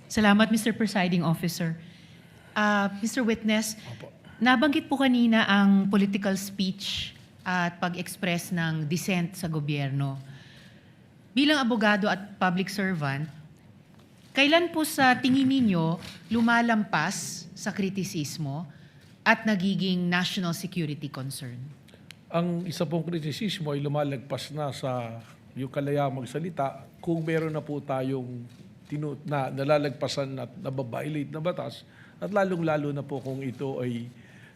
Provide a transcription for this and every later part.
Salamat, Mr. Presiding Officer. Mr. Witness, Opo. nabanggit po kanina ang political speech at pag-express ng dissent sa gobyerno. Bilang abogado at public servant, kailan po sa tingin ninyo lumalampas sa kritisismo at nagiging national security concern? Ang isa pong kritisismo ay lumalagpas na sa yung kalayaang magsalita kung meron na po tayong nalalagpasan at nababiolate na batas at lalong-lalo na po kung ito ay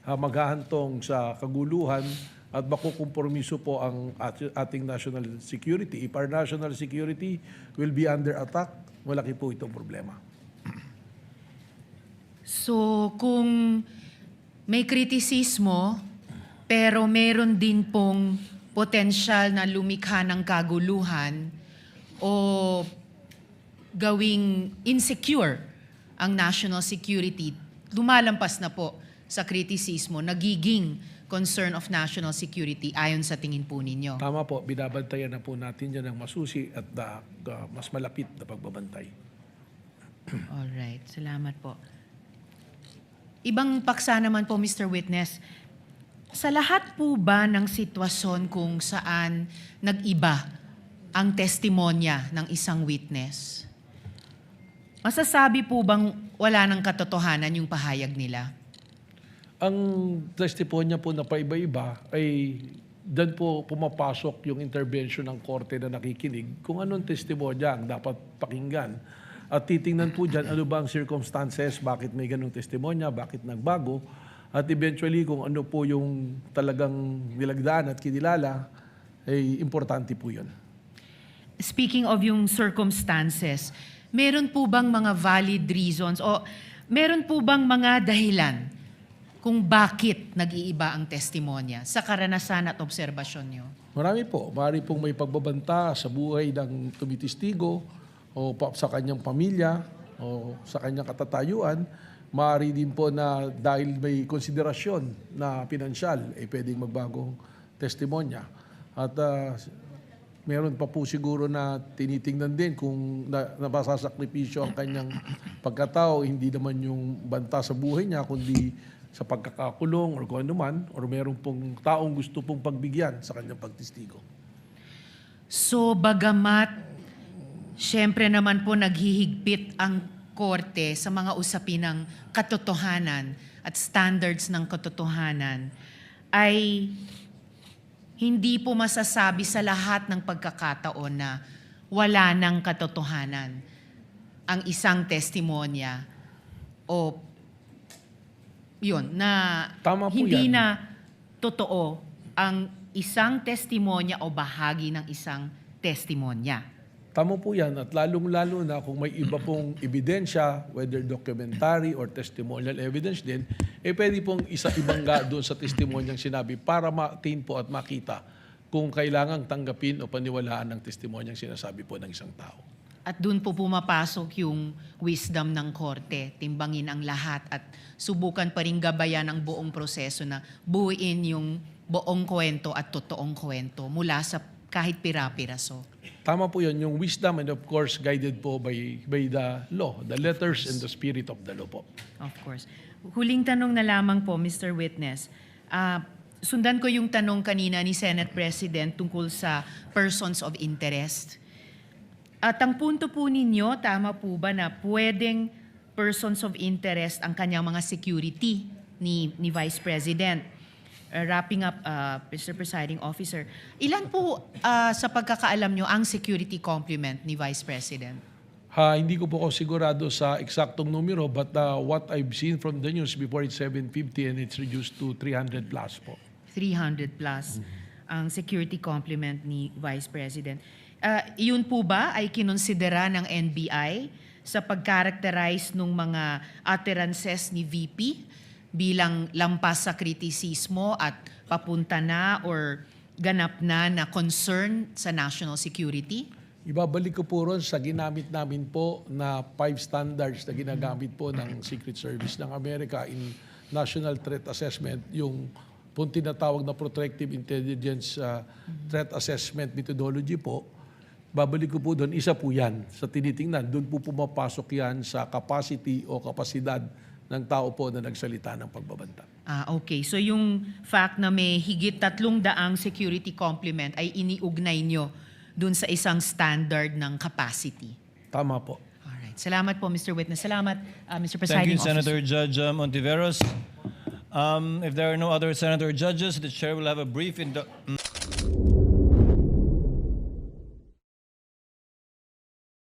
maghahantong sa kaguluhan at makukompromiso po ang ating national security. If our national security will be under attack, malaki po itong problema. So kung may kritisismo pero meron din pong potensyal na lumikha ng kaguluhan o gawing insecure ang national security, lumalampas na po sa kritisismo, nagiging concern of national security ayon sa tingin po ninyo. Tama po, binabantayan na po natin yan ng masusi at mas malapit na pagbabantay. Alright, salamat po. Ibang paksa naman po, Mr. Witness, sa lahat po ba ng sitwasyon kung saan nag-iba ang testimonya ng isang witness, masasabi po bang wala ng katotohanan yung pahayag nila? Ang testimonya po na paiba-iba ay doon po pumapasok yung intervention ng korte na nakikinig kung anong testimonya ang dapat pakinggan. At titingnan po dyan ano ba ang circumstances, bakit may ganong testimonya, bakit nagbago, at eventually kung ano po yung talagang nilagdaan at kinilala, ay importante po yun. Speaking of yung circumstances, meron po bang mga valid reasons o meron po bang mga dahilan kung bakit nag-iiba ang testimonya sa karanasan at obserbasyon nyo? Marami po. Marami pong may pagbabanta sa buhay ng tumitistigo o sa kanyang pamilya o sa kanyang katatayuan. Maaari din po na dahil may konsiderasyon na pinansyal, pwedeng magbagong testimonya. At meron pa po siguro na tinitingnan din kung napasasakripisyo ang kanyang pagkatao, hindi naman yung banta sa buhay niya, kundi sa pagkakakulong or kung ano man, or meron pong taong gusto pong pagbigyan sa kanyang pagtistigo. So bagamat siyempre naman po naghihigpit ang korte sa mga usapin ng katotohanan at standards ng katotohanan, ay hindi po masasabi sa lahat ng pagkakataon na wala ng katotohanan ang isang testimonya o yun, na Tama po hindi yan. na totoo ang isang testimonya o bahagi ng isang testimonya. Tama po yan at lalong-lalo na kung may iba pong ebidensya, whether documentary or testimonial evidence din, pwede pong ibangga doon sa testimonyang sinabi para ma-attain po at makita kung kailangang tanggapin o paniwalaan ng testimonyang sinasabi po ng isang tao. At doon po pumapasok yung wisdom ng korte, timbangin ang lahat at subukan pa rin gabayan ang buong proseso na buuin yung buong kwento at totoong kwento mula sa kahit pira-piraso. Tama po yun, yung wisdom and of course guided po by the law, the letters and the spirit of the law po. Of course. Huling tanong na lamang po, Mr. Witness. Sundan ko yung tanong kanina ni Senate President tungkol sa persons of interest. At ang punto po ninyo, tama po ba na pwedeng persons of interest ang kanyang mga security ni Vice President? Wrapping up, Mr. Presiding Officer, ilan po sa pagkakaalam nyo ang security complement ni Vice President? Hindi ko po ako sigurado sa eksaktong numero but what I've seen from the news before it's 750 and it's reduced to 300 plus po. 300 plus ang security complement ni Vice President. Yun po ba ay kinonsidera ng NBI sa pag-characterize ng mga utterances ni VP bilang lampas sa kritisismo at papunta na or ganap na concern sa national security? Ibabalik ko po ron sa ginamit namin po na 5 standards na ginagamit po ng Secret Service ng Amerika in National Threat Assessment, yung tinatawag na Protective Intelligence Threat Assessment Methodology po. babalik ko po doon, isa po yan sa tinitingnan. Doon po pumapasok yan sa capacity o kapasidad ng tao po na nagsalita ng pagbabanta. Okay. So yung fact na may higit 300 security complement ay iniugnay nyo dun sa isang standard ng capacity. Tama po. Alright. Salamat po, Mr. Witness. Salamat, Mr. Thank Presiding you, Officer. Senator Judge Ontiveros. If there are no other senator judges, the chair will have a brief